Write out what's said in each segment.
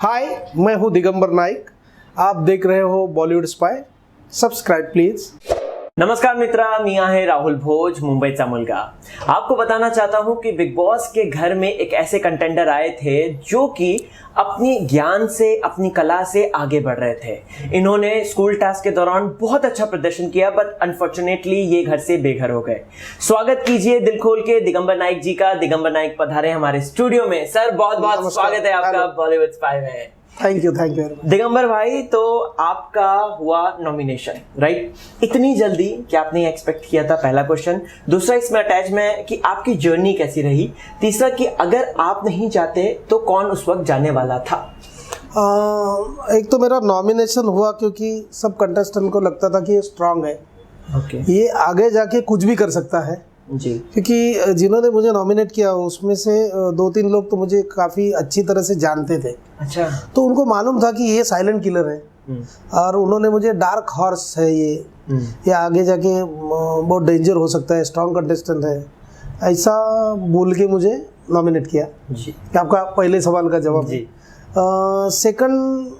हाय, मैं हूं दिगंबर नाइक। आप देख रहे हो बॉलीवुड स्पाई। Subscribe please. नमस्कार मित्रा, मी आहे राहुल भोज, मुंबईचा मुलगा। आपको बताना चाहता हूं कि बिग बॉस के घर में एक ऐसे कंटेंडर आए थे जो कि अपनी ज्ञान से, अपनी कला से आगे बढ़ रहे थे। इन्होंने स्कूल टास्क के दौरान बहुत अच्छा प्रदर्शन किया, बट अनफॉर्चुनेटली ये घर से बेघर हो गए। स्वागत कीजिए दिल खोल के दिगंबर नाइक जी का। दिगंबर नाइक पधारे हमारे स्टूडियो में। सर बहुत बहुत स्वागत है आपका बॉलीवुड स्पाई में। थैंक यू दिगंबर भाई, तो आपका हुआ नॉमिनेशन, राइट? इतनी जल्दी क्या आपने एक्सपेक्ट किया था? पहला क्वेश्चन। दूसरा इसमें अटैच में कि आपकी जर्नी कैसी रही? तीसरा कि अगर आप नहीं जाते तो कौन उस वक्त जाने वाला था? एक तो मेरा नॉमिनेशन हुआ क्योंकि सब कंटेस्टेंट को लगता था कि ये स्ट्रांग है। ये आगे जाके कुछ भी कर सकता है जी। क्योंकि जिन्होंने मुझे नॉमिनेट किया उसमें से 2-3 लोग तो मुझे काफ़ी अच्छी तरह से जानते थे। अच्छा। तो उनको मालूम था कि ये साइलेंट किलर है और उन्होंने मुझे डार्क हॉर्स है ये आगे जाके बहुत डेंजर हो सकता है, स्ट्रांग कंटेस्टेंट है, ऐसा बोल के मुझे नॉमिनेट किया जी। आपका पहले सवाल का जवाब जी। सेकंड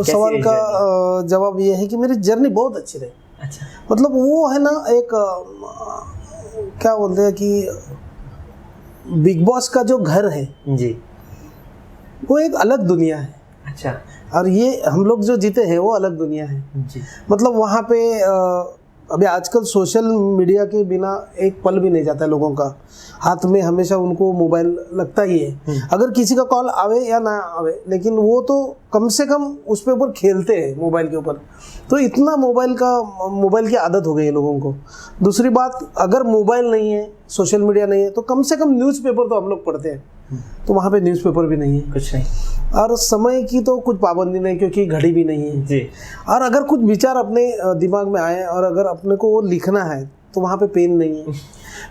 सवाल का जवाब ये है कि मेरी जर्नी बहुत अच्छी रही। अच्छा। मतलब वो है ना, एक क्या बोलते हैं कि बिग बॉस का जो घर है जी, वो एक अलग दुनिया है। अच्छा। और ये हम लोग जो जीते हैं वो अलग दुनिया है जी। मतलब वहाँ पे अभी आजकल सोशल मीडिया के बिना एक पल भी नहीं जाता है लोगों का। हाथ में हमेशा उनको मोबाइल लगता ही है, अगर किसी का कॉल आवे या ना आवे, लेकिन वो तो कम से कम उस पे ऊपर खेलते हैं मोबाइल के ऊपर। तो इतना मोबाइल की आदत हो गई है लोगों को। दूसरी बात, अगर मोबाइल नहीं है, सोशल मीडिया नहीं है, तो कम से कम न्यूज़पेपर तो हम लोग पढ़ते हैं। तो वहाँ पे न्यूज़पेपर भी नहीं है, कुछ नहीं। और समय की तो कुछ पाबंदी नहीं क्योंकि घड़ी भी नहीं है जी। और अगर कुछ विचार अपने दिमाग में आए और अगर अपने को वो लिखना है तो वहाँ पे पेन नहीं है,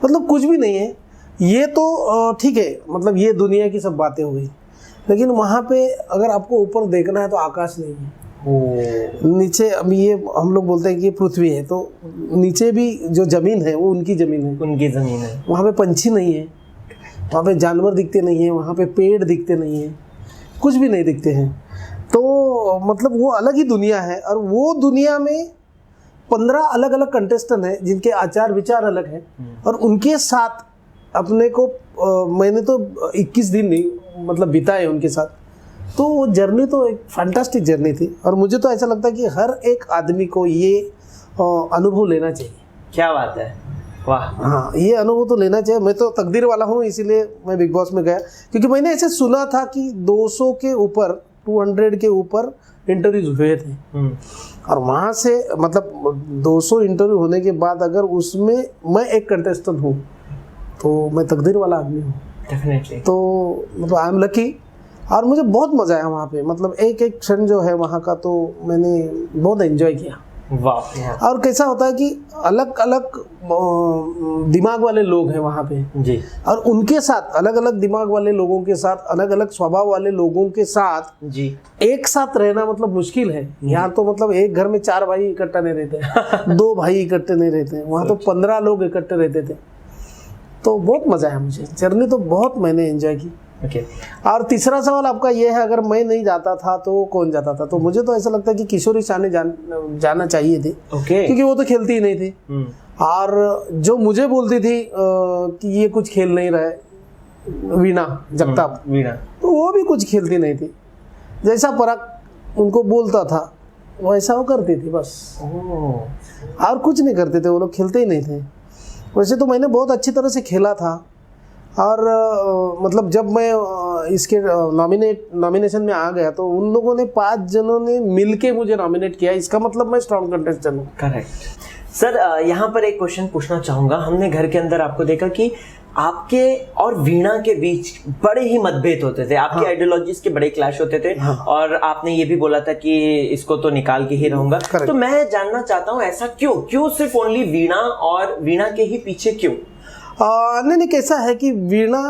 मतलब कुछ भी नहीं है। ये तो ठीक है, मतलब ये दुनिया की सब बातें हो गई, लेकिन वहाँ पे अगर आपको ऊपर देखना है तो आकाश नहीं है। नीचे अभी ये हम लोग बोलते हैं कि पृथ्वी है, तो नीचे भी जो ज़मीन है वो उनकी ज़मीन है, उनकी ज़मीन है। वहाँ पे पंछी नहीं है, वहाँ पे जानवर दिखते नहीं है, वहाँ पे पेड़ दिखते नहीं है, कुछ भी नहीं दिखते हैं। तो मतलब वो अलग ही दुनिया है और वो दुनिया में 15 अलग अलग कंटेस्टेंट हैं जिनके आचार विचार अलग हैं और उनके साथ अपने को मैंने तो 21 दिन नहीं मतलब बिताए उनके साथ। तो वो जर्नी तो एक फैंटास्टिक जर्नी थी और मुझे तो ऐसा लगता है कि हर एक आदमी को ये अनुभव लेना चाहिए। क्या बात है, वाह। हाँ, ये अनुभव तो लेना चाहिए। मैं तो तकदीर वाला हूँ, इसीलिए मैं बिग बॉस में गया, क्योंकि मैंने ऐसे सुना था कि 200 के ऊपर 200 के ऊपर इंटरव्यूज हुए थे और वहाँ से मतलब 200 इंटरव्यू होने के बाद अगर उसमें मैं एक कंटेस्टेंट हूँ तो मैं तकदीर वाला आदमी हूँ डेफिनेटली। तो मतलब आई एम लकी और मुझे बहुत मज़ा आया वहाँ पे। मतलब एक एक क्षण जो है वहाँ का तो मैंने बहुत एंजॉय किया। वाह। और कैसा होता है कि अलग अलग दिमाग वाले लोग हैं वहाँ पे जी, और उनके साथ अलग अलग दिमाग वाले लोगों के साथ, अलग अलग स्वभाव वाले लोगों के साथ जी एक साथ रहना मतलब मुश्किल है। यहाँ तो मतलब एक घर में 4 भाई इकट्ठा नहीं रहते 2 भाई इकट्ठे नहीं रहते, वहाँ तो 15 लोग इकट्ठे रहते थे। तो बहुत मज़ा आया मुझे, जर्नी तो बहुत मैंने एंजॉय की। ओके। और तीसरा सवाल आपका ये है, अगर मैं नहीं जाता था तो कौन जाता था? तो मुझे तो ऐसा लगता है कि किशोरी शानी जाना चाहिए थी। ओके। क्योंकि वो तो खेलती ही नहीं थी और जो मुझे बोलती थी कि ये कुछ खेल नहीं रहा है, वीणा जगताप, तो वो भी कुछ खेलती नहीं थी। जैसा पराग उनको बोलता था वैसा वो करती थी बस, और कुछ नहीं करते थे वो लोग, खेलते ही नहीं थे। वैसे तो मैंने बहुत अच्छी तरह से खेला था और मतलब जब मैं इसके नॉमिनेशन में आ गया तो उन लोगों ने 5 जनों ने मिलके मुझे नॉमिनेट किया, इसका मतलब मैं स्ट्रॉन्ग कंटेस्टेंट हूँ। करेक्ट। सर यहाँ पर एक क्वेश्चन पूछना चाहूँगा। हमने घर के अंदर आपको देखा कि आपके और वीणा के बीच बड़े ही मतभेद होते थे, आपकी आइडियोलॉजीज के बड़े क्लैश होते थे और आपने ये भी बोला था कि इसको तो निकाल के ही रहूंगा। तो मैं जानना चाहता हूँ ऐसा क्यों सिर्फ ओनली वीणा और वीणा के ही पीछे क्यों? नहीं, कैसा है कि वीणा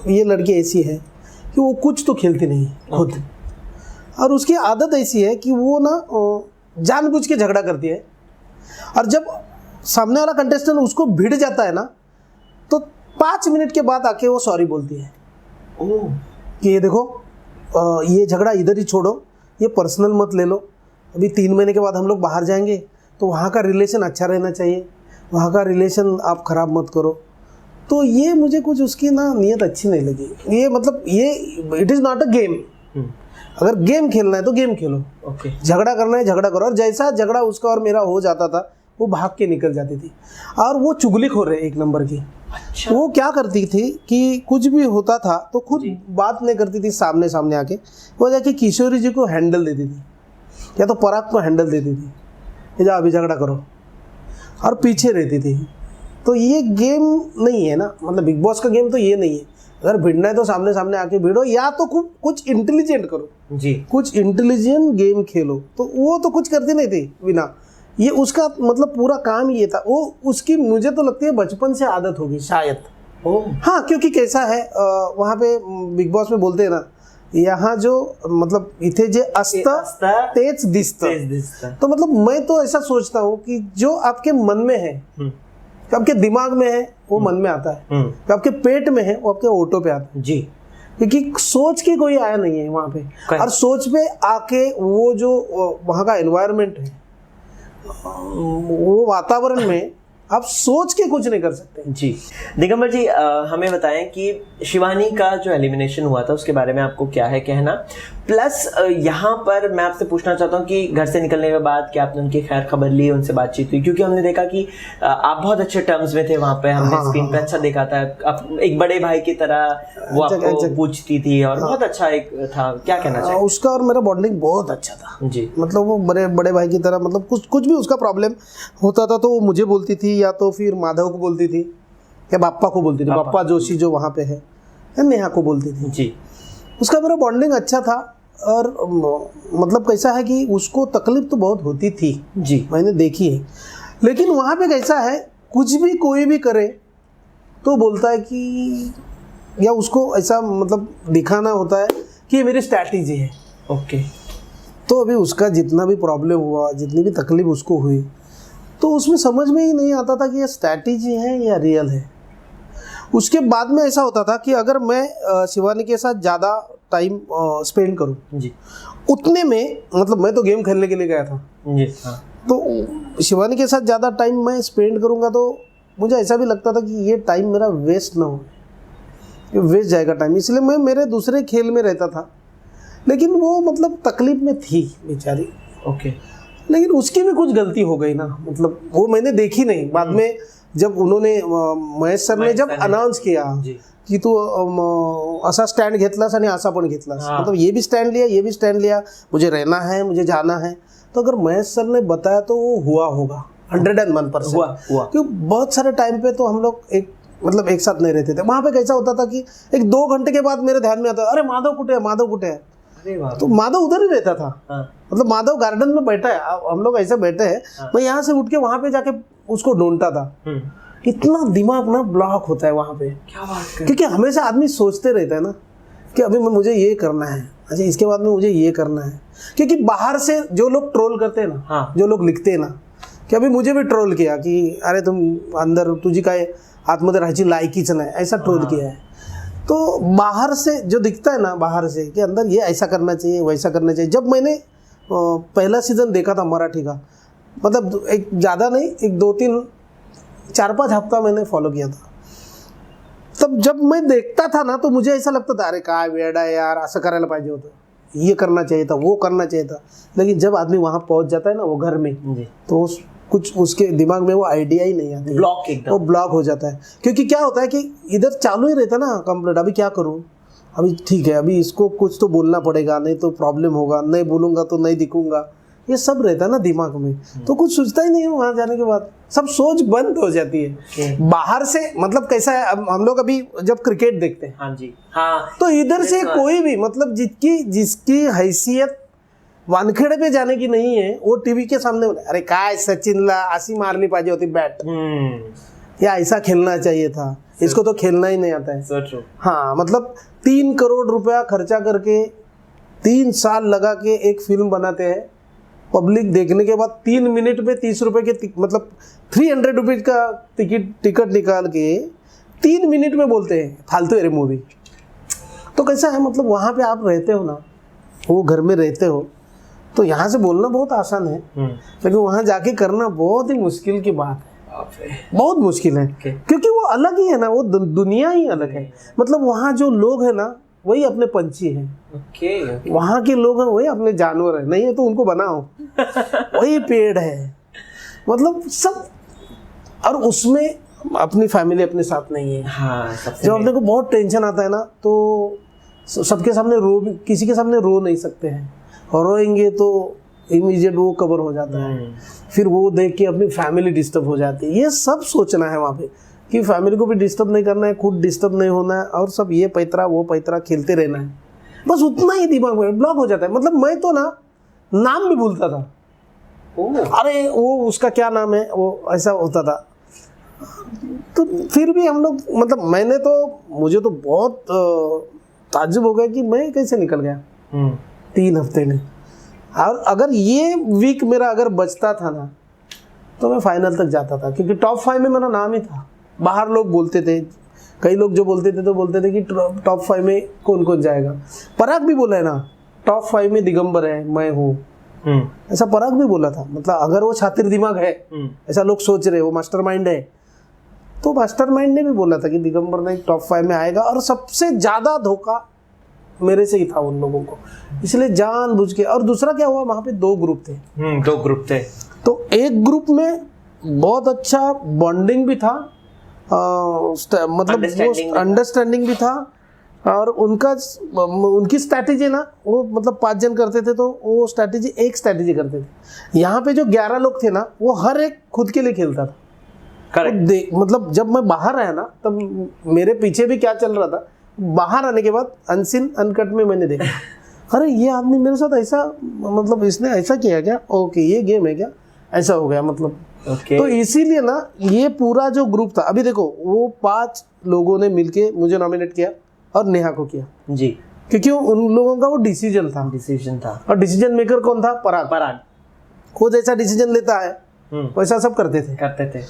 ये लड़की ऐसी है कि वो कुछ तो खेलती नहीं खुद, और उसकी आदत ऐसी है कि वो ना जानबूझ के झगड़ा करती है और जब सामने वाला कंटेस्टेंट उसको भिड़ जाता है ना तो 5 मिनट के बाद आके वो सॉरी बोलती है। कि ये देखो ये झगड़ा इधर ही छोड़ो, ये पर्सनल मत ले लो, अभी 3 महीने के बाद हम लोग बाहर जाएंगे तो वहाँ का रिलेशन अच्छा रहना चाहिए, वहाँ का रिलेशन आप ख़राब मत करो। तो ये मुझे कुछ उसकी ना नीयत अच्छी नहीं लगी। ये मतलब ये it is not a game. अगर गेम खेलना है तो गेम खेलो, झगड़ा करना है झगड़ा करो। और जैसा झगड़ा उसका और मेरा हो जाता था वो भाग के निकल जाती थी। और वो चुगलीखोर है एक नंबर की। अच्छा। वो क्या करती थी कि कुछ भी होता था तो खुद बात नहीं करती थी सामने सामने आके, वो जाके किशोरी जी को हैंडल देती थी या तो पराग को हैंडल देती थी, ये जा अभी झगड़ा करो, और पीछे रहती थी। तो ये गेम नहीं है ना, मतलब बिग बॉस का गेम तो ये नहीं है। अगर भिड़ना है तो सामने सामने आके भिड़ो, या तो कुछ इंटेलिजेंट करो जी, कुछ इंटेलिजेंट गेम खेलो। तो वो तो कुछ करती नहीं थी वीना। ये उसका मतलब पूरा काम ये था। वो उसकी मुझे तो लगती है बचपन से आदत होगी शायद। हाँ, क्योंकि कैसा है वहाँ पे बिग बॉस में बोलते हैं ना, यहाँ जो मतलब इथे जे अस्ता तेज दिसता। तो मतलब मैं तो ऐसा सोचता हूँ कि जो आपके मन में है, आपके दिमाग में है, वो मन में आता है, जो आपके पेट में है वो आपके ओठों पे आता है जी। क्योंकि सोच के कोई आया नहीं है वहाँ पे, और सोच पे आके वो जो वहाँ का एनवायरनमेंट है, वो वातावरण में आप सोच के कुछ नहीं कर सकते जी। दिगंबर जी, हमें बताएं कि शिवानी का जो एलिमिनेशन हुआ था उसके बारे में आपको क्या है कहना। प्लस यहाँ पर मैं आपसे पूछना चाहता हूँ कि घर से निकलने के बाद क्या आपने उनकी खैर खबर ली, उनसे बातचीत हुई? क्योंकि हमने देखा कि आप बहुत अच्छे टर्म्स में थे वहाँ पे, हमने स्क्रीन पे अच्छा देखा था, आप एक बड़े भाई की तरह वो आपको पूछती थी और बहुत अच्छा एक था। क्या कहना चाहिए? उसका और मेरा बॉन्डिंग बहुत अच्छा था जी। मतलब वो बड़े भाई की तरह, मतलब कुछ भी उसका प्रॉब्लम होता था तो वो मुझे बोलती थी, या तो फिर माधव को बोलती थी, या बाप्पा को बोलती थी, बाप्पा जोशी जो वहाँ पे है, या नेहा को बोलती थी जी। उसका मेरा बॉन्डिंग अच्छा था। और मतलब कैसा है कि उसको तकलीफ तो बहुत होती थी जी, मैंने देखी है। लेकिन वहाँ पे कैसा है, कुछ भी कोई भी करे तो बोलता है कि, या उसको ऐसा मतलब दिखाना होता है कि ये मेरी स्ट्रैटेजी है। ओके। तो अभी उसका जितना भी प्रॉब्लम हुआ, जितनी भी तकलीफ उसको हुई, तो उसमें समझ में ही नहीं आता था कि ये स्ट्रैटेजी है या रियल है। उसके बाद में ऐसा होता था कि अगर मैं शिवानी के साथ ज़्यादा टाइम स्पेंड करूं जी, उतने में मतलब मैं तो गेम खेलने के लिए गया था जी, हाँ। तो शिवानी के साथ ज़्यादा टाइम मैं स्पेंड करूंगा तो मुझे ऐसा भी लगता था कि ये टाइम मेरा वेस्ट ना हो, वेस्ट जाएगा टाइम, इसलिए मैं मेरे दूसरे खेल में रहता था। लेकिन वो मतलब तकलीफ में थी बेचारी। ओके। लेकिन उसकी भी कुछ गलती हो गई ना, मतलब वो मैंने देखी नहीं। बाद में जब उन्होंने महेश सर ने जब अनाउंस किया की तू असा स्टँड घेतलास आणि असा पण घेतलास, मतलब ये भी स्टैंड लिया, ये भी स्टैंड लिया, मुझे रहना है, मुझे जाना है। तो अगर महेश सर ने बताया तो वो हुआ होगा 101% हुआ। क्योंकि बहुत सारे टाइम पे तो हम लोग मतलब एक साथ नहीं रहते थे। वहाँ पे कैसा होता था कि 1-2 घंटे के बाद मेरे ध्यान में आता, अरे माधव कुटे है, माधव कुटे है। तो माधव उधर ही रहता था। मतलब माधव गार्डन में बैठा है, हम लोग ऐसे बैठे हैं, मैं यहाँ से उठ के वहाँ पे जाके उसको ढूंढता था। इतना दिमाग ना ब्लॉक होता है वहाँ पे। क्या बात कर? क्योंकि हमेशा आदमी सोचते रहता है ना कि अभी मुझे ये करना है, अच्छा इसके बाद में मुझे ये करना है। क्योंकि बाहर से जो लोग ट्रोल करते हैं ना, जो लोग लिखते हैं ना कि अभी मुझे भी ट्रोल किया कि अरे तुम अंदर तुझी काय आतमध्ये राहायची लायकीच नाही, ऐसा ट्रोल किया है। तो बाहर से जो दिखता है ना, बाहर से कि अंदर ये ऐसा करना चाहिए, वैसा करना चाहिए। जब मैंने पहला सीज़न देखा था मराठी का, मतलब एक ज़्यादा नहीं, एक 2-3-4-5 हफ्ता मैंने फॉलो किया था। तब जब मैं देखता था ना तो मुझे ऐसा लगता था अरे काय वेडा है यार, असं करायला पाहिजे होतं, ये करना चाहिए था, वो करना चाहिए था। लेकिन जब आदमी वहाँ पहुँच जाता है ना वो घर में, तो कुछ उसके दिमाग में वो आइडिया ही नहीं आती, ब्लॉक एकदम, वो ब्लॉक हो जाता है। क्योंकि क्या होता है कि इधर चालू ही रहता ना कंप्लीट, अभी क्या करूँ, अभी ठीक है, अभी इसको कुछ तो बोलना पड़ेगा, नहीं तो प्रॉब्लम होगा, नहीं बोलूँगा तो नहीं दिखूंगा, ये सब रहता है ना दिमाग में। तो कुछ सोचता ही नहीं है वहाँ जाने के बाद, सब सोच बंद हो जाती है। बाहर से मतलब कैसा है, अब हम लोग अभी जब क्रिकेट देखते हैं, हाँ जी, हाँ, तो इधर से कोई भी मतलब जिसकी हैसियत वानखेड़े पे जाने की नहीं है, वो टीवी के सामने बोले अरे काय सचिनला असी मारनी पाहिजे होती बैट, या ऐसा खेलना चाहिए था, इसको तो खेलना ही नहीं आता है। हाँ, मतलब 3 करोड़ रुपया खर्चा करके 3 साल लगा के एक फिल्म बनाते हैं, पब्लिक देखने के बाद 3 मिनट में 30 रुपए के मतलब 300 रुपीज का टिकट निकाल के 3 मिनट में बोलते हैं फालतू है रे मूवी। तो कैसा है मतलब वहाँ पे आप रहते हो ना, वो घर में रहते हो, तो यहाँ से बोलना बहुत आसान है, लेकिन वहाँ जाके करना बहुत ही मुश्किल की बात है, बहुत मुश्किल है। क्योंकि वो अलग ही है ना, वो दुनिया ही अलग है। मतलब वहाँ जो लोग हैं ना वही अपने पंछी हैं, वहाँ के लोग हैं वही अपने जानवर है, नहीं है तो उनको बनाओ वही पेड़ है, मतलब सब। और उसमें अपनी फैमिली अपने साथ नहीं है। हाँ, जब अपने को बहुत टेंशन आता है ना तो सबके सामने किसी के सामने रो नहीं सकते हैं, और रोएंगे तो इमीडिएट वो कवर हो जाता है, फिर वो देख के अपनी फैमिली डिस्टर्ब हो जाती है। ये सब सोचना है वहाँ पे कि फैमिली को भी डिस्टर्ब नहीं करना है, खुद डिस्टर्ब नहीं होना है, और सब ये पैतरा वो पैतरा खेलते रहना है, बस उतना ही दिमाग में ब्लॉक हो जाता है। मतलब मैं तो ना नाम भी भूलता था, अरे वो उसका क्या नाम है, वो ऐसा होता था। तो फिर भी हम लोग मतलब मुझे तो बहुत ताज्जुब हो गया कि मैं कैसे निकल गया 3 हफ्ते में। और अगर ये वीक मेरा अगर बचता था ना तो मैं फाइनल तक जाता था, क्योंकि टॉप 5 में मेरा नाम ही था। बाहर लोग बोलते थे, कई लोग जो बोलते थे तो बोलते थे कि टॉप 5 में कौन कौन जाएगा। पराग भी बोला है ना टॉप 5 में दिगंबर है, मैं हूँ, ऐसा पराग भी बोला था। मतलब अगर वो छातिर दिमाग है, ऐसा लोग सोच रहे वो मास्टरमाइंड है, तो मास्टरमाइंड ने भी बोला था कि दिगंबर ने टॉप 5 में आएगा। और सबसे ज्यादा धोखा मेरे से ही था उन लोगों को, इसलिए जानबूझ के। और दूसरा क्या हुआ, वहां पे 2 ग्रुप थे। 2 ग्रुप थे। तो एक ग्रुप में बहुत अच्छा बॉन्डिंग भी था, मतलब वो अंडरस्टैंडिंग भी था, और उनकी स्ट्रैटेजी ना, वो मतलब 5 जन करते थे तो वो एक स्ट्रैटेजी करते थे। यहाँ पे जो 11 लोग थे ना, वो हर एक खुद के लिए खेलता था। मतलब जब मैं बाहर आया ना तब मेरे पीछे भी क्या चल रहा था, बाहर आने के बाद अनसीन अनकट में मैंने देखा अरे ये आदमी मेरे साथ ऐसा, मतलब इसने ऐसा किया क्या, ओके ये गेम है क्या, ऐसा हो गया मतलब। तो इसीलिए ना ये पूरा जो ग्रुप था, अभी देखो वो 5 लोगों ने मिलके मुझे नॉमिनेट किया और नेहा को किया जी, क्योंकि उन लोगों का वो डिसीजन था। और डिसीजन मेकर कौन था, पराग। वो जैसा डिसीजन लेता है वैसा सब करते थे।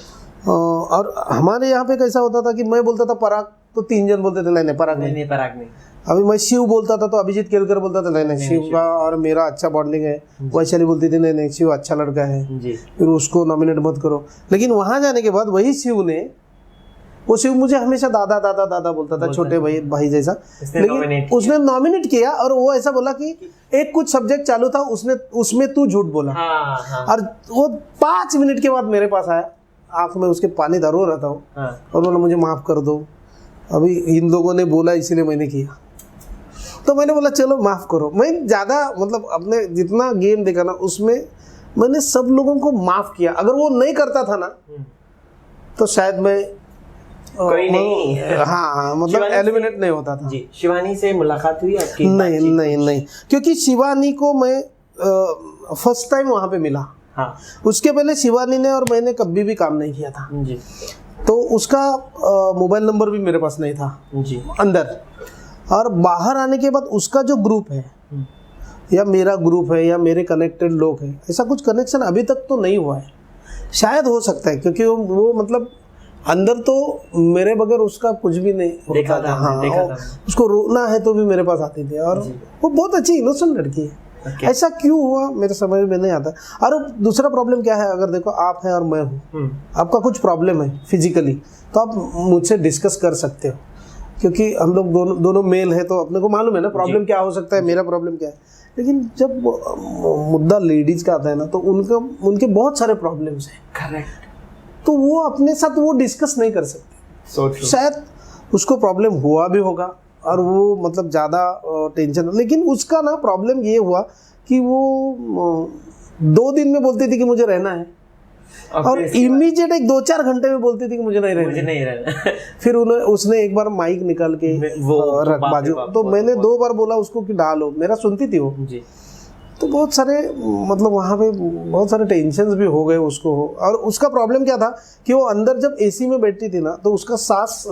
और हमारे यहाँ पे कैसा होता था कि मैं बोलता था पराग, तो 3 जन बोलते थे नहीं पराग नहीं। अभी मैं शिव बोलता था तो अभिजीत केलकर बोलता था नहीं शिव का और मेरा अच्छा बॉन्डिंग है। वैशाली बोलती थी नहीं शिव अच्छा लड़का है, फिर उसको नॉमिनेट मत करो। लेकिन वहां जाने के बाद वही शिव मुझे हमेशा दादा बोलता था, छोटे भाई जैसा, लेकिन उसने नॉमिनेट किया और वो ऐसा बोला कि एक कुछ सब्जेक्ट चालू था उसमें तू झूठ बोला। और वो 5 मिनट के बाद मेरे पास आया, आंख में उसके पानी रो रहा था और बोला मुझे माफ कर दो, अभी इन लोगों ने बोला इसीलिए मैंने किया। तो मैंने बोला चलो माफ करो। मैं ज्यादा मतलब अपने जितना गेम देखा ना उसमें मैंने सब लोगों को माफ किया। अगर वो नहीं करता था ना तो शायद मैं कोई नहीं हाँ मतलब एलिमिनेट नहीं होता था। जी, शिवानी से मुलाकात हुई आपकी? नहीं, क्योंकि शिवानी को मैं फर्स्ट टाइम वहां पे मिला। हाँ। उसके पहले शिवानी ने और मैंने कभी भी काम नहीं किया था जी। तो उसका मोबाइल नंबर भी मेरे पास नहीं था जी अंदर। और बाहर आने के बाद उसका जो ग्रुप है या मेरा ग्रुप है या मेरे कनेक्टेड लोग हैं, ऐसा कुछ कनेक्शन अभी तक तो नहीं हुआ है। शायद हो सकता है क्योंकि वो मतलब अंदर तो मेरे बगैर उसका कुछ भी नहीं होता था। हाँ, देखा था। उसको रोना है तो भी मेरे पास आती थी और वो बहुत अच्छी इनोसेंट लड़की है। ऐसा क्यों हुआ मेरे समझ में नहीं आता। और दूसरा प्रॉब्लम क्या है, अगर देखो आप हैं और मैं हूँ, आपका कुछ प्रॉब्लम है फिजिकली तो आप मुझसे डिस्कस कर सकते हो, क्योंकि हम लोग दोनों मेल है तो अपने को मालूम है ना प्रॉब्लम क्या हो सकता है, मेरा प्रॉब्लम क्या है। लेकिन जब मुद्दा लेडीज का आता है ना तो उनके बहुत सारे प्रॉब्लम्स हैं। करेक्ट। तो वो अपने साथ वो डिस्कस नहीं कर सकते। शायद उसको प्रॉब्लम हुआ भी होगा और वो मतलब ज़्यादा टेंशन, लेकिन उसका ना प्रॉब्लम ये हुआ कि वो 2 दिन में बोलती थी कि मुझे रहना है और इमीडिएट 2-4 घंटे में बोलती थी कि मुझे नहीं रहना। फिर उसने एक बार माइक निकाल के रख बाजू, तो मैंने 2 बार बोला उसको कि डालो, मेरा सुनती थी वो जी। तो बहुत सारे मतलब वहाँ पे बहुत सारे टेंशन्स भी हो गए उसको। और उसका प्रॉब्लम क्या था कि वो अंदर जब एसी में बैठती थी ना तो उसका सांस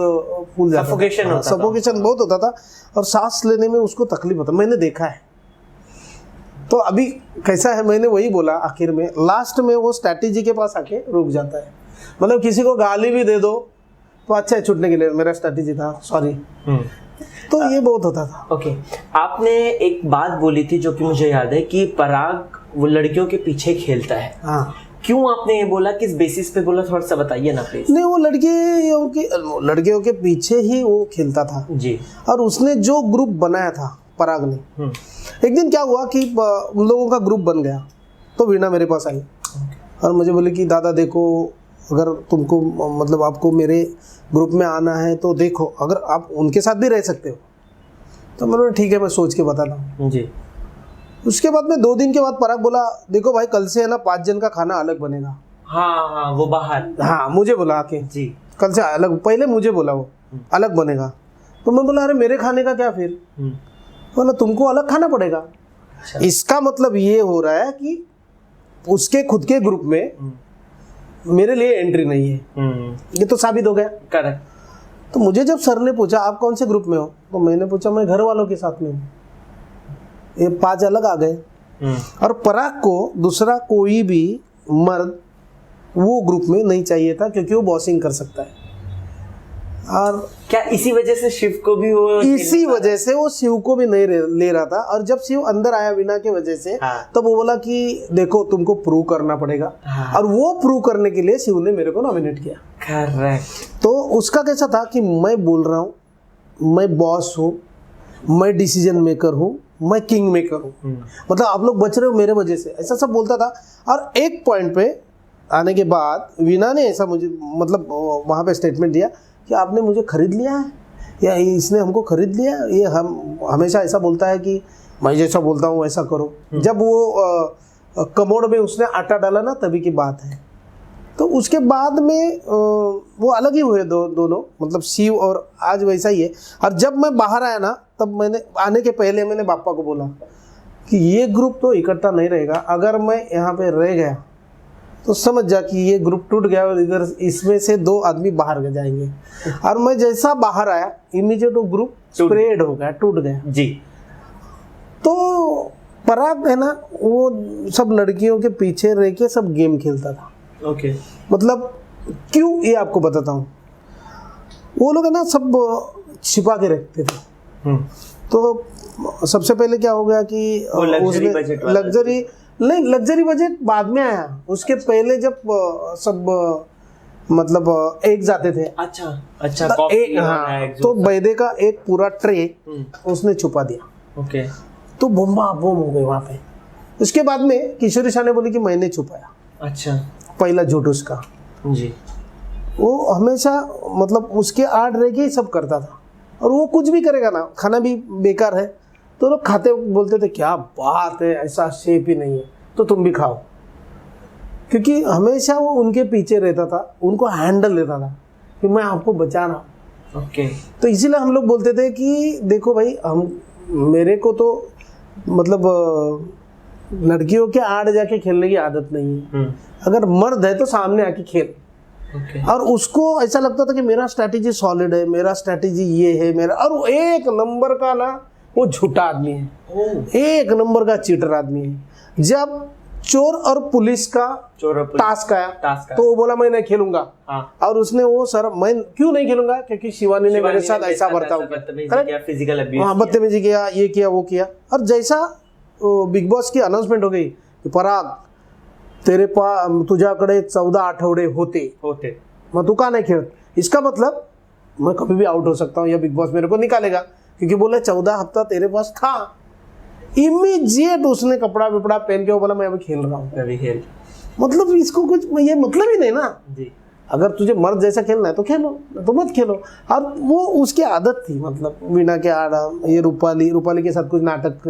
फूल जाता था, सफोकेशन बहुत होता था और सांस लेने में उसको तकलीफ होता, मैंने देखा है। तो अभी कैसा है, मैंने वही बोला आखिर में, लास्ट में वो स्ट्रैटेजी के पास आके रुक जाता है। मतलब किसी को गाली भी दे दो तो अच्छा है छूटने के लिए, मेरा स्ट्रैटेजी था, सॉरी तो ये बहुत होता था। ओके, आपने एक बात बोली थी जो कि मुझे याद है कि पराग वो लड़कियों के पीछे खेलता है। हाँ, क्यों आपने ये बोला, किस बेसिस पे बोला, थोड़ा सा बताइए ना प्लीज। नहीं वो लड़कियों के पीछे ही वो खेलता था जी। और उसने जो ग्रुप बनाया था पराग ने, एक दिन क्या हुआ कि उन लोगों का ग्रुप बन गया तो वीणा मेरे पास आई और मुझे बोली कि दादा देखो, अगर तुमको मतलब आपको मेरे ग्रुप में आना है तो देखो, अगर आप उनके साथ भी रह सकते हो। तो मैंने बोला ठीक है, मैं सोच के बताता हूँ जी। उसके बाद में 2 दिन के बाद पराग बोला देखो भाई, कल से है ना 5 जन का खाना अलग बनेगा। हाँ, वो बाहर, हाँ मुझे बोला आके जी, कल से अलग, पहले मुझे बोला वो अलग बनेगा। तो मैं बोला अरे मेरे खाने का क्या फिर? बोला तुमको अलग खाना पड़ेगा। अच्छा। इसका मतलब ये हो रहा है कि उसके खुद के ग्रुप में मेरे लिए एंट्री नहीं है। ये तो साबित हो गया। करेक्ट। तो मुझे जब सर ने पूछा आप कौन से ग्रुप में हो, तो मैंने पूछा मैं घर वालों के साथ में हूँ। ये 5 अलग आ गए। और पराग को दूसरा कोई भी मर्द वो ग्रुप में नहीं चाहिए था क्योंकि वो बॉसिंग कर सकता है। और क्या इसी वजह से शिव को भी वो, इसी वजह से वो शिव को भी नहीं ले रहा था। और जब शिव अंदर आया वीणा की वजह से, हाँ। तब वो बोला कि देखो तुमको प्रूव करना पड़ेगा। हाँ। और वो प्रूव करने के लिए शिव ने मेरे को नॉमिनेट किया। करेक्ट। तो उसका कैसा था कि मैं बोल रहा हूँ, मैं बॉस हूँ, मैं डिसीजन मेकर हूँ, मैं किंग मेकर हूँ, मतलब आप लोग बच रहे हो मेरे वजह से, ऐसा सब बोलता था। और एक पॉइंट पे आने के बाद वीणा ने ऐसा मुझे मतलब वहाँ पे स्टेटमेंट दिया कि आपने मुझे खरीद लिया है या इसने हमको खरीद लिया। ये हम हमेशा ऐसा बोलता है कि मैं जैसा बोलता हूँ वैसा करो। जब वो कमोड में उसने आटा डाला ना, तभी की बात है। तो उसके बाद में वो अलग ही हुए दोनों, मतलब शिव और आज वैसा ही है। और जब मैं बाहर आया ना, तब मैंने आने के पहले मैंने पापा को बोला कि ये ग्रुप तो इकट्ठा नहीं रहेगा, अगर मैं यहाँ पे रह गया तो समझ जा कि ये ग्रुप टूट गया और इधर इसमें से 2 आदमी बाहर जाएंगे। और मैं जैसा बाहर आया इमीडिएट वो ग्रुप स्प्रेड हो गया, टूट गया जी। तो पराग है ना, वो सब लड़कियों के पीछे रह के सब गेम खेलता था। ओके। मतलब क्यों, ये आपको बताता हूँ। वो लोग है ना सब छिपा के रखते थे। तो सबसे पहले क्या हो गया कि लग्जरी बजट बाद में आया। उसके पहले जब सब मतलब एक जाते थे। अच्छा, हाँ, तो बैदे का एक पूरा ट्रे उसने छुपा दिया। ओके। तो बूम हो गए वहाँ पे। उसके बाद में किशोरी शाह ने बोली कि मैंने छुपाया। अच्छा। पहला झूठ उसका जी। वो हमेशा मतलब उसके आड़ रह के ही सब करता था। और वो कुछ भी करेगा ना, खाना भी बेकार है तो लोग खाते बोलते थे क्या बात है, ऐसा शेप ही नहीं है तो तुम भी खाओ। क्योंकि हमेशा वो उनके पीछे रहता था, उनको हैंडल देता था कि मैं आपको बचा रहा हूँ। ओके। तो इसीलिए हम लोग बोलते थे कि देखो भाई, मेरे को तो मतलब लड़कियों के आड़ जाके खेलने की आदत नहीं है। अगर मर्द है तो सामने आके खेल। और उसको ऐसा लगता था कि मेरा स्ट्रैटेजी सॉलिड है, मेरा स्ट्रैटेजी ये है मेरा। और वो एक नंबर का ना, वो झूठा आदमी है, एक नंबर का चीटर आदमी है। जब चोर और पुलिस का टास्क आया तो वो बोला मैं नहीं खेलूंगा। हाँ। और उसने वो सर मैं क्यों नहीं खेलूंगा, क्योंकि शिवानी ने मेरे साथ ऐसा बर्ताव किया, बदतमीजी किया, ये किया वो किया। और जैसा बिग बॉस की अनाउंसमेंट हो गई कि पराग तेरे पास तुझ्याकडे 14 आठवडे होते मग तू का नहीं खेल, इसका मतलब मैं कभी भी आउट हो सकता हूँ या बिग बॉस मेरे को निकालेगा, क्योंकि बोले 14 हफ्ता तेरे पास था। इमीडिएट उसने कपड़ा विपड़ा पहन के वो बोला मैं अभी खेल रहा हूँ। मतलब इसको कुछ ये मतलब ही नहीं ना जी। अगर तुझे मर्द जैसा खेलना है तो खेलो, तो मत खेलो। और वो उसकी आदत थी, मतलब वीणा के आड़ा, ये रूपाली के साथ कुछ नाटक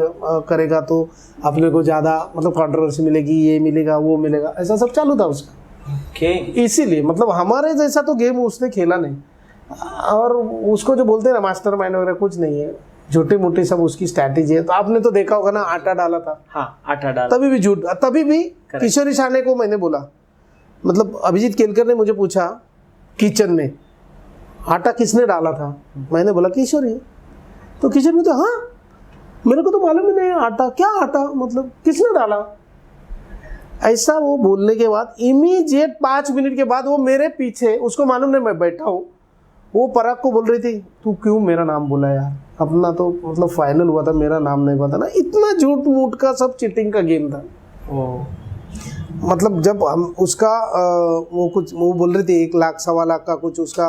करेगा तो अपने को ज़्यादा मतलब कंट्रोवर्सी मिलेगी, ये मिलेगा वो मिलेगा, ऐसा सब चालू था उसका। ओके। इसीलिए मतलब हमारे जैसा तो गेम उसने खेला नहीं। और उसको जो बोलते हैं ना मास्टर माइंड वगैरह, कुछ नहीं है, छोटी मोटी सब उसकी स्ट्रैटेजी है। तो आपने तो देखा होगा ना, आटा डाला था। हाँ, आटा डाला, तभी भी झूठ, तभी भी किशोरी शाह को मैंने बोला, मतलब अभिजीत केलकर ने मुझे पूछा किचन में आटा किसने डाला था, मैंने बोला किशोरी। तो किशोरी में तो हाँ मेरे को तो मालूम ही नहीं है आटा क्या, आटा मतलब किसने डाला। ऐसा वो बोलने के बाद इमीडिएट 5 मिनट के बाद वो मेरे पीछे, उसको मालूम नहीं मैं बैठा हूँ, वो पराग को बोल रही थी तू क्यों मेरा नाम बोला यार, अपना तो मतलब फाइनल हुआ था, मेरा नाम नहीं पता ना। इतना झूठ मूठ का सब चीटिंग का गेम था। मतलब जब हम उसका वो कुछ वो बोल रही थी 1 लाख 1.25 लाख का कुछ उसका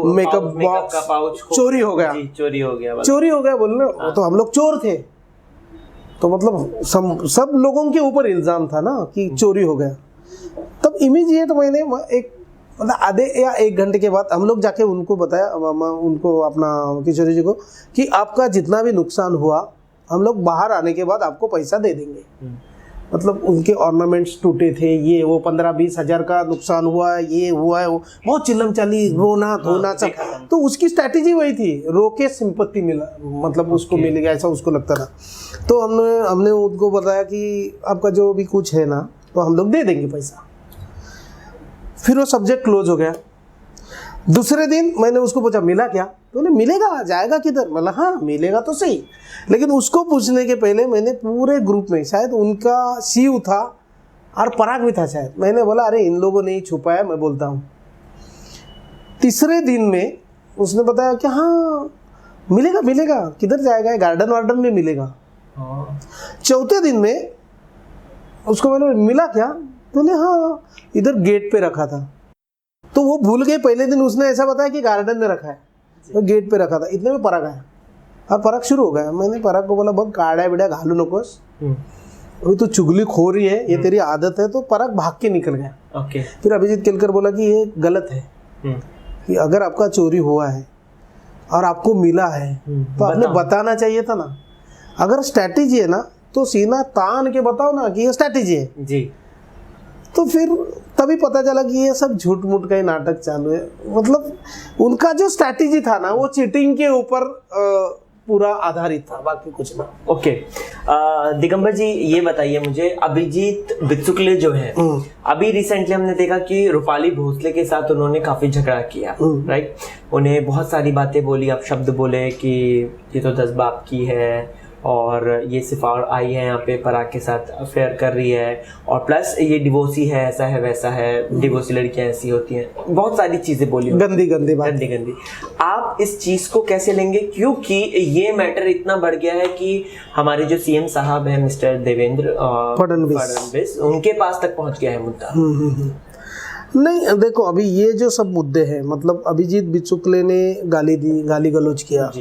मेकअप बॉक्स चोरी हो गया, चोरी हो गया बोलने। तो हम लोग चोर थे, तो मतलब सब लोगों के ऊपर इल्जाम था ना कि चोरी हो गया। तब इमीडिएट मैंने एक मतलब आधे या 1 घंटे के बाद हम लोग जाके उनको बताया, उनको अपना किशोरी जी को, कि आपका जितना भी नुकसान हुआ हम लोग बाहर आने के बाद आपको पैसा दे देंगे। मतलब उनके ऑर्नामेंट्स टूटे थे, ये वो 15-20 हज़ार का नुकसान हुआ, ये हुआ है वो, बहुत चिल्लम चाली, रोना धोना सब। तो उसकी स्ट्रैटेजी वही थी, रो के सिंपत्ति मिला, मतलब उसको मिल गया, ऐसा उसको लगता था। तो हमने उनको बताया कि आपका जो भी कुछ है ना तो हम लोग दे देंगे पैसा। फिर वो सब्जेक्ट क्लोज हो गया। दूसरे दिन मैंने उसको पूछा मिला क्या, तो बोले मिलेगा, जाएगा किधर, मतलब हाँ मिलेगा तो सही। लेकिन उसको पूछने के पहले मैंने पूरे ग्रुप में, शायद उनका शिव था और पराग भी था शायद, मैंने बोला अरे इन लोगों ने ही छुपाया, मैं बोलता हूँ। तीसरे दिन में उसने बताया कि हाँ मिलेगा, किधर जाएगा, गार्डन वार्डन में मिलेगा। चौथे दिन में उसको मैंने मिला क्या, तो बोले हाँ इधर गेट पे रखा था। तो वो भूल गए, पहले दिन उसने ऐसा बताया कि गार्डन में रखा है, तो गेट पे रखा था। इतने में पराग आया और पराग शुरू हो गया। मैंने पराग को बोला बग काड़ा बिड़ा घालू नकोस, अभी तो चुगली खो रही है, ये तेरी आदत है। तो पराग भाग के निकल गया। फिर अभिजीत केलकर बोला कि ये गलत है, कि अगर आपका चोरी हुआ है और आपको मिला है तो आपने बताना चाहिए था ना। अगर स्ट्रैटेजी है ना तो सीना तान के बताओ ना कि ये स्ट्रैटेजी है जी। तो फिर तभी पता चला कि ये सब झूठ मूठ का ही नाटक चालू है। मतलब उनका जो स्ट्रैटेजी था ना वो चीटिंग के ऊपर पूरा आधारित था, बाकी कुछ ना। ओके दिगंबर जी ये बताइए मुझे, अभिजीत बिचुकले जो है अभी रिसेंटली हमने देखा कि रूपाली भोसले के साथ उन्होंने काफी झगड़ा किया, राइट। उन्हें बहुत सारी बातें बोली, अब शब्द बोले कि ये तो 10 बाप की है और ये सिर्फ आई है यहाँ पे पराग के साथ अफेयर कर रही है, और प्लस ये डिवोर्सी है, ऐसा है वैसा है, डिवोर्सी लड़कियां ऐसी होती हैं, बहुत सारी चीजें बोली, गंदी। आप इस चीज को कैसे लेंगे, क्योंकि ये मैटर इतना बढ़ गया है कि हमारे जो सीएम साहब है मिस्टर देवेंद्र फडणवीस, उनके पास तक पहुंच गया है मुद्दा। नहीं देखो, अभी ये जो सब मुद्दे हैं, मतलब अभिजीत बिचुकले ने गाली दी, गाली गलौज किया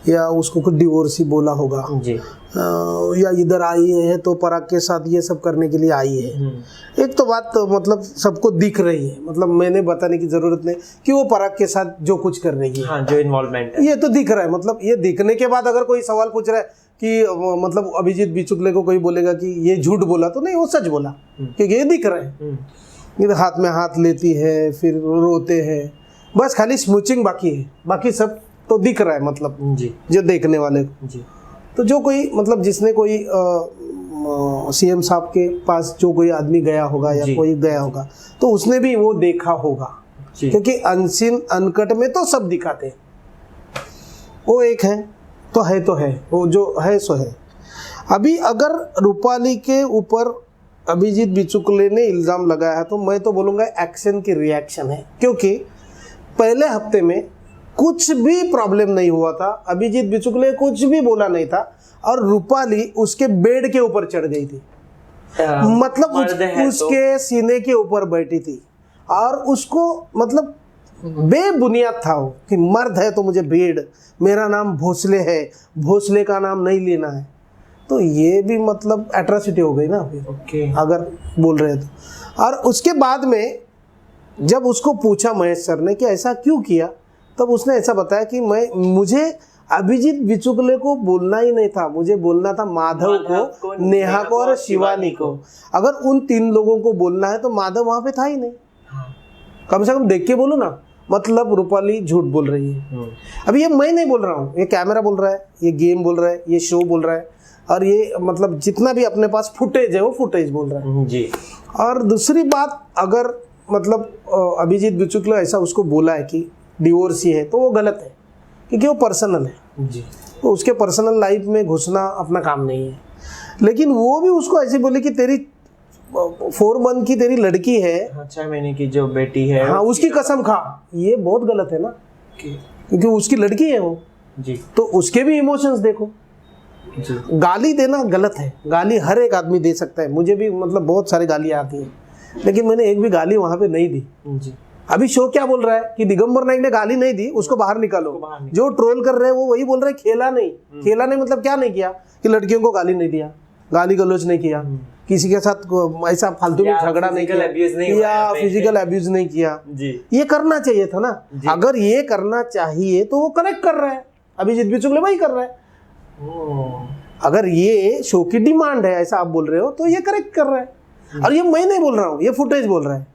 या उसको कुछ डिवोर्सी बोला होगा जी, या इधर आई है तो पराग के साथ ये सब करने के लिए आई है। एक तो बात तो मतलब सबको दिख रही है, मतलब मैंने बताने की जरूरत नहीं कि वो पराग के साथ जो कुछ कर रही है, हाँ, जो इन्वॉल्वमेंट है, ये तो दिख रहा है। मतलब ये दिखने के बाद अगर कोई सवाल पूछ रहा है कि मतलब अभिजीत बिचुकले को कोई बोलेगा कि ये झूठ बोला, तो नहीं, वो सच बोला, क्योंकि ये दिख रहा है। इधर हाथ में हाथ लेती है, फिर रोते हैं, बस खाली स्मूचिंग बाकी है, बाकी सब तो दिख रहा है, मतलब जी, जो देखने वाले को जी। तो जो कोई मतलब जिसने कोई सीएम साहब के पास जो कोई आदमी गया होगा या कोई गया होगा तो उसने भी वो देखा होगा, क्योंकि अनसीन अनकट में तो सब दिखाते हैं। वो एक है तो है, वो जो है सो है। अभी अगर रूपाली के ऊपर अभिजीत बिचुकले ने इल्ज़ाम लगाया है तो मैं तो बोलूँगा एक्शन की रिएक्शन है, क्योंकि पहले हफ्ते में कुछ भी प्रॉब्लम नहीं हुआ था, अभिजीत बिचुकले कुछ भी बोला नहीं था और रूपाली उसके बेड के ऊपर चढ़ गई थी, मतलब उसके सीने के ऊपर बैठी थी और उसको मतलब बेबुनियाद था वो कि मर्द है तो मुझे बेड, मेरा नाम भोसले है, भोसले का नाम नहीं लेना है। तो ये भी मतलब एट्रोसिटी हो गई ना फिर अगर बोल रहे तो। और उसके बाद में जब उसको पूछा महेश सर ने कि ऐसा क्यों किया, तब उसने ऐसा बताया कि मुझे अभिजीत बिचुकले को बोलना ही नहीं था, मुझे बोलना था माधव को, नेहा को और शिवानी को। अगर उन 3 लोगों को बोलना है तो माधव वहां पे था ही नहीं, कम से कम देख के बोलो ना। मतलब रूपाली झूठ बोल रही है। अभी ये मैं नहीं बोल रहा हूँ, ये कैमरा बोल रहा है, ये गेम बोल रहा है, ये शो बोल रहा है, और ये मतलब जितना भी अपने पास फुटेज है वो फुटेज बोल रहा है जी। और दूसरी बात, अगर मतलब अभिजीत बिचुकले ऐसा उसको बोला है कि डिवोर्सी है तो वो गलत है, क्योंकि वो पर्सनल है जी, तो उसके पर्सनल लाइफ में घुसना अपना काम नहीं है। लेकिन वो भी उसको ऐसे बोले कि तेरी 4 मंथ की तेरी लड़की है, 6 महीने की जो बेटी है, हाँ, उसकी कसम खा, ये बहुत गलत है ना। क्योंकि उसकी लड़की है वो जी तो उसके भी इमोशंस देखो। जी गाली देना गलत है, गाली हर एक आदमी दे सकता है, मुझे भी मतलब बहुत सारी गालियाँ आती हैं, लेकिन मैंने एक भी गाली वहाँ पे नहीं दी। जी अभी शो क्या बोल रहा है कि दिगंबर नाइक ने गाली नहीं दी, उसको बाहर निकालो। जो ट्रोल कर रहे हैं वो वही बोल रहे हैं खेला नहीं। खेला नहीं मतलब क्या नहीं किया कि लड़कियों को गाली नहीं दिया, गाली गलौज नहीं किया, किसी के साथ ऐसा फालतू में झगड़ा नहीं किया या फिजिकल अब्यूज नहीं किया। ये करना चाहिए था ना। अगर ये करना चाहिए तो वो करेक्ट कर रहा है, अभिजीत बिचुगले वही कर रहा है। अगर ये शो की डिमांड है ऐसा आप बोल रहे हो तो ये करेक्ट कर रहा है। और ये मैं नहीं बोल रहा हूँ, ये फुटेज बोल रहा है।